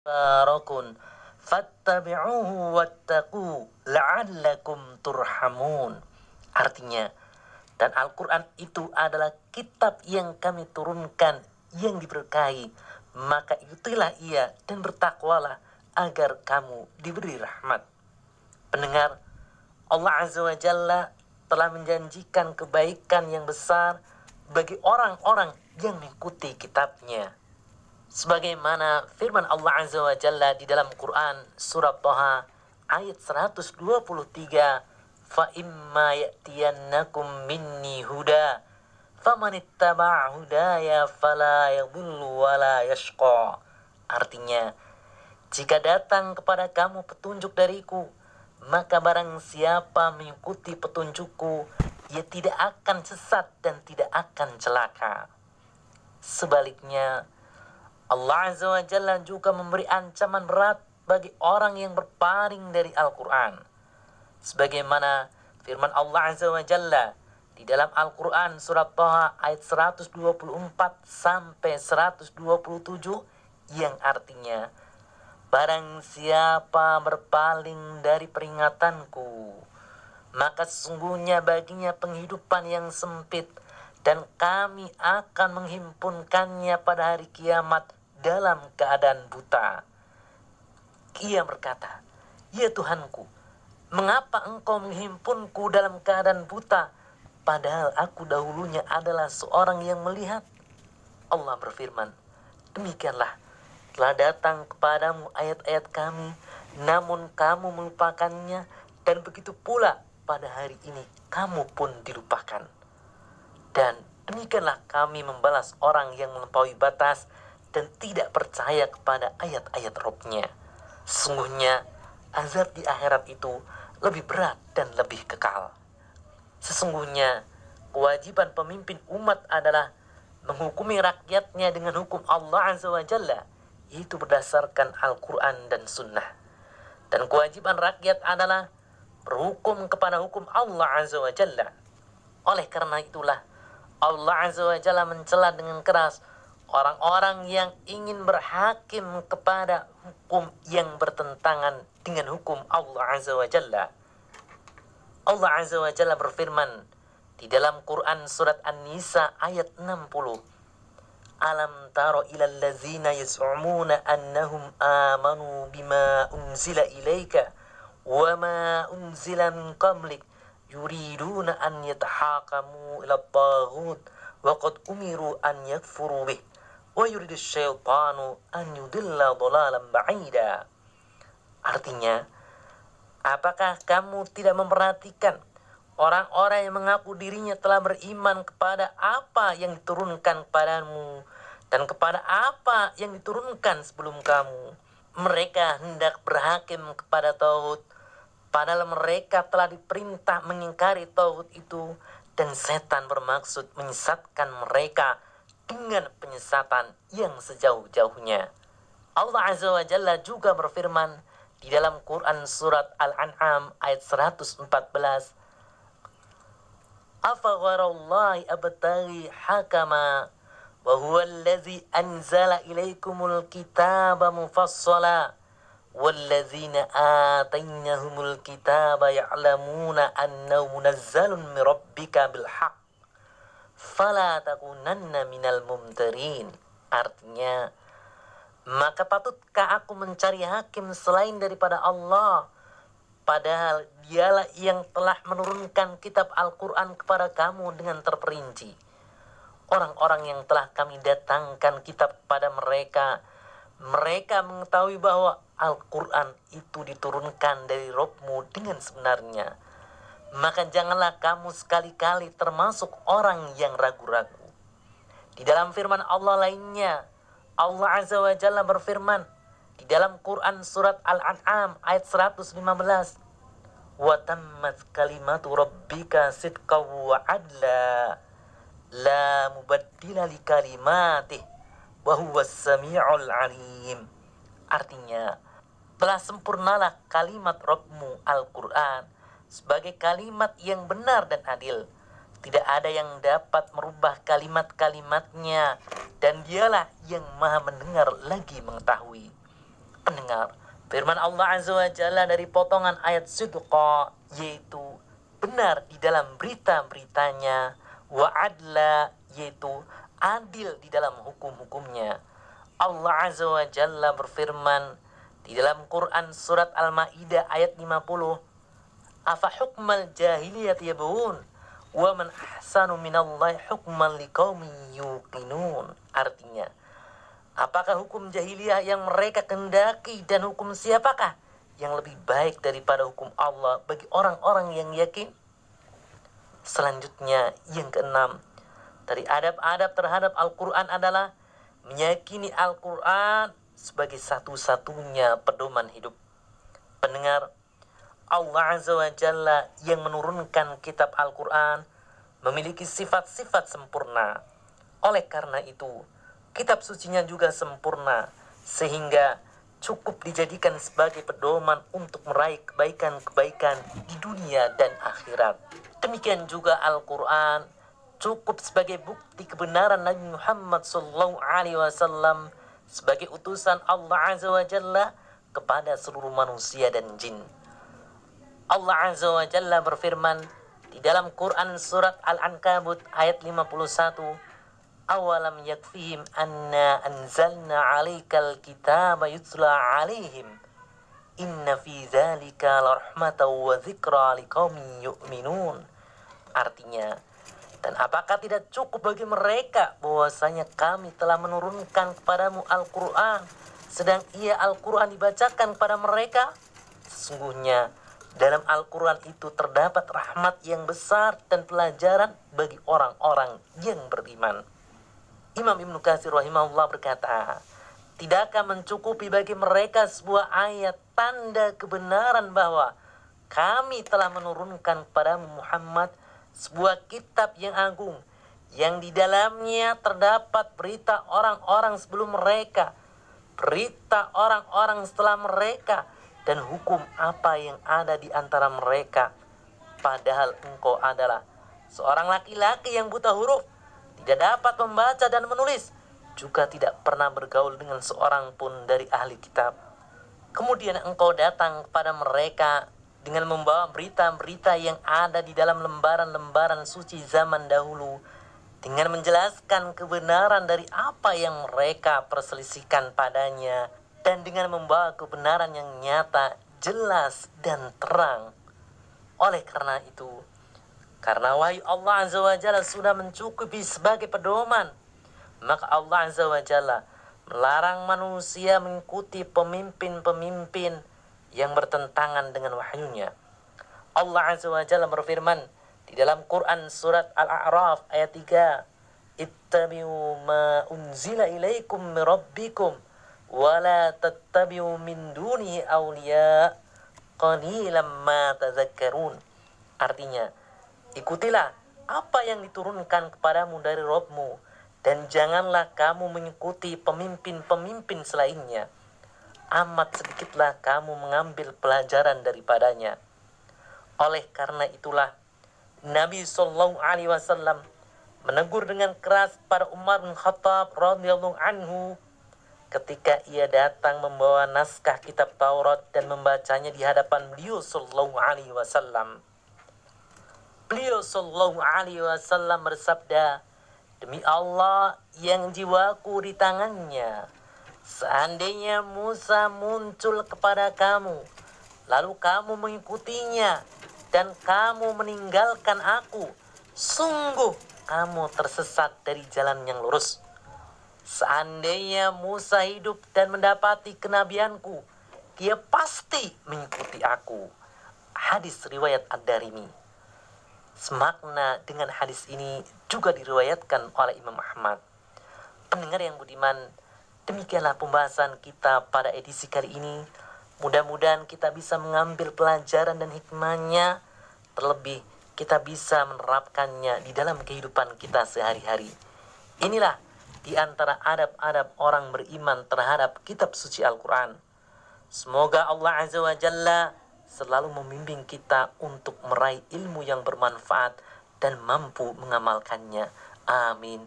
barakun fattabi'uhu wattaqu la'allakum turhamun. Artinya, dan Al-Quran itu adalah kitab yang kami turunkan yang diberkahi, maka ikutilah ia dan bertakwalah agar kamu diberi rahmat. Pendengar, Allah Azza wa Jalla telah menjanjikan kebaikan yang besar bagi orang-orang yang mengikuti kitabnya. Sebagaimana firman Allah Azza wa Jalla di dalam Quran surat Thaha ayat 123, fa imma ya'tiyannakum minni huda famanittaba'a hudaya fala yadhillu wala yashqa. Artinya, jika datang kepada kamu petunjuk dariku, maka barang siapa mengikuti petunjukku, ia tidak akan sesat dan tidak akan celaka. Sebaliknya, Allah Azza wa Jalla juga memberi ancaman berat bagi orang yang berpaling dari Al-Quran. Sebagaimana firman Allah Azza wa Jalla di dalam Al-Quran surat Thaha ayat 124 sampai 127 yang artinya, barang siapa berpaling dari peringatanku, maka sesungguhnya baginya penghidupan yang sempit dan kami akan menghimpunkannya pada hari kiamat dalam keadaan buta. Ia berkata, ya Tuhanku, mengapa engkau menghimpunku dalam keadaan buta, padahal aku dahulunya adalah seorang yang melihat? Allah berfirman, demikianlah, telah datang kepadamu ayat-ayat kami, namun kamu melupakannya, dan begitu pula pada hari ini kamu pun dilupakan. Dan demikianlah kami membalas orang yang melampaui batas dan tidak percaya kepada ayat-ayat Rabb-Nya. Sesungguhnya azab di akhirat itu lebih berat dan lebih kekal. Sesungguhnya kewajiban pemimpin umat adalah menghukumi rakyatnya dengan hukum Allah Azza wa Jalla, yaitu berdasarkan Al-Quran dan Sunnah. Dan kewajiban rakyat adalah berhukum kepada hukum Allah Azza wa Jalla. Oleh karena itulah Allah Azza wa Jalla mencela dengan keras orang-orang yang ingin berhakim kepada hukum yang bertentangan dengan hukum Allah Azza wa Jalla. Allah Azza wa Jalla berfirman di dalam Quran surat An-Nisa ayat 60, alam taro ilal ladzina yas'umuna annahum amanu bima unzila ilaika wa ma unzila min qablik yuriduna an yatahakamu ila taghut wa qad umiru an yakfuru bih wa yuridu syaitanu an yudilla dhalalan ba'ida. Artinya, apakah kamu tidak memperhatikan orang-orang yang mengaku dirinya telah beriman kepada apa yang diturunkan kepadamu dan kepada apa yang diturunkan sebelum kamu? Mereka hendak berhakim kepada tauhid, padahal mereka telah diperintah mengingkari tauhid itu, dan setan bermaksud menyesatkan mereka dengan penyesatan yang sejauh-jauhnya. Allah Azza wa Jalla juga berfirman di dalam Quran surat Al-An'am ayat 114, afa gharallahi abtaghi hakama wa huwa allazi anzala ilaikumul kitaba mufassala wallazina atainahumul kitaba ya'lamuna annahu munazzalun min rabbika bil haqq fala takunanna minal mumtarin. Artinya, maka patutkah aku mencari hakim selain daripada Allah, padahal dialah yang telah menurunkan kitab Al-Quran kepada kamu dengan terperinci. Orang-orang yang telah kami datangkan kitab kepada mereka, mereka mengetahui bahwa Al-Quran itu diturunkan dari Rabb-mu dengan sebenarnya. Maka janganlah kamu sekali-kali termasuk orang yang ragu-ragu. Di dalam firman Allah lainnya, Allah Azza wa Jalla berfirman di dalam Quran surat Al-An'am ayat 115, wa tammat kalimatu rabbika sidqan wa adla la mubaddila li kalimatih wa huwas sami'ul alim. Artinya, telah sempurnalah kalimat Rabb-mu Al-Quran sebagai kalimat yang benar dan adil. Tidak ada yang dapat merubah kalimat-kalimatnya, dan dialah yang maha mendengar lagi mengetahui. Pendengar, firman Allah Azza wa Jalla dari potongan ayat sidqa, yaitu benar di dalam berita-beritanya, wa adla, yaitu adil di dalam hukum-hukumnya. Allah Azza wa Jalla berfirman di dalam Quran surat Al-Maidah ayat 50, afa hukmal jahiliyat yabghun wa man ahsanu minallahi hukman liqaumin yuqinun. Artinya, apakah hukum jahiliyah yang mereka kendaki dan hukum siapakah yang lebih baik daripada hukum Allah bagi orang-orang yang yakin? Selanjutnya, yang keenam, dari adab-adab terhadap Al-Quran adalah meyakini Al-Quran sebagai satu-satunya pedoman hidup. Pendengar, Allah Azza wa Jalla yang menurunkan kitab Al-Quran memiliki sifat-sifat sempurna. Oleh karena itu, kitab sucinya juga sempurna, sehingga cukup dijadikan sebagai pedoman untuk meraih kebaikan-kebaikan di dunia dan akhirat. Demikian juga Al-Quran cukup sebagai bukti kebenaran Nabi Muhammad SAW sebagai utusan Allah Azza wa Jalla kepada seluruh manusia dan jin. Allah Azza wa Jalla berfirman di dalam Quran surat Al-Ankabut ayat 51, awalam yakfihim anna anzalna 'alaikal kitaba yutla 'alaihim inna fi dzalika larahmatan wa dzikra liqaumin yu'minun. Artinya, dan apakah tidak cukup bagi mereka bahwasanya kami telah menurunkan kepadamu Al-Quran, sedang ia Al-Quran dibacakan kepada mereka? Sesungguhnya dalam Al-Quran itu terdapat rahmat yang besar dan pelajaran bagi orang-orang yang beriman. Imam Ibnu Katsir rahimahullah berkata, tidakkah mencukupi bagi mereka sebuah ayat tanda kebenaran bahwa kami telah menurunkan kepadamu Muhammad sebuah kitab yang agung, yang di dalamnya terdapat berita orang-orang sebelum mereka, berita orang-orang setelah mereka, dan hukum apa yang ada di antara mereka. Padahal engkau adalah seorang laki-laki yang buta huruf, tidak dapat membaca dan menulis, juga tidak pernah bergaul dengan seorang pun dari ahli kitab. Kemudian engkau datang kepada mereka dengan membawa berita-berita yang ada di dalam lembaran-lembaran suci zaman dahulu, dengan menjelaskan kebenaran dari apa yang mereka perselisihkan padanya, dan dengan membawa kebenaran yang nyata, jelas, dan terang. Oleh karena itu, karena wahyu Allah Azza wa Jalla sudah mencukupi sebagai pedoman, maka Allah Azza wa Jalla melarang manusia mengikuti pemimpin-pemimpin yang bertentangan dengan wahyunya. Allah Azza wa Jalla berfirman di dalam Quran surat Al-A'raf ayat 3, ittabi'u ma unzila ilaikum min rabbikum wa la tattabi'u min dunihi awliya qalilan ma tadhakkarun. Artinya, ikutilah apa yang diturunkan kepadamu dari Rabbmu, dan janganlah kamu mengikuti pemimpin-pemimpin selainnya. Amat sedikitlah kamu mengambil pelajaran daripadanya. Oleh karena itulah Nabi SAW menegur dengan keras pada Umar bin Khattab radhiyallahu anhu ketika ia datang membawa naskah kitab Taurat dan membacanya di hadapan beliau SAW. Beliau SAW bersabda, demi Allah yang jiwaku di tangannya, seandainya Musa muncul kepada kamu, lalu kamu mengikutinya, dan kamu meninggalkan aku, sungguh kamu tersesat dari jalan yang lurus. Seandainya Musa hidup dan mendapati kenabianku, dia pasti mengikuti aku. Hadis riwayat Ad-Darimi. Semakna dengan hadis ini juga diriwayatkan oleh Imam Ahmad. Pendengar yang budiman, demikianlah pembahasan kita pada edisi kali ini. Mudah-mudahan kita bisa mengambil pelajaran dan hikmahnya, terlebih kita bisa menerapkannya di dalam kehidupan kita sehari-hari. Inilah di antara adab-adab orang beriman terhadap kitab suci Al-Quran. Semoga Allah Azza wa Jalla selalu membimbing kita untuk meraih ilmu yang bermanfaat dan mampu mengamalkannya. Amin.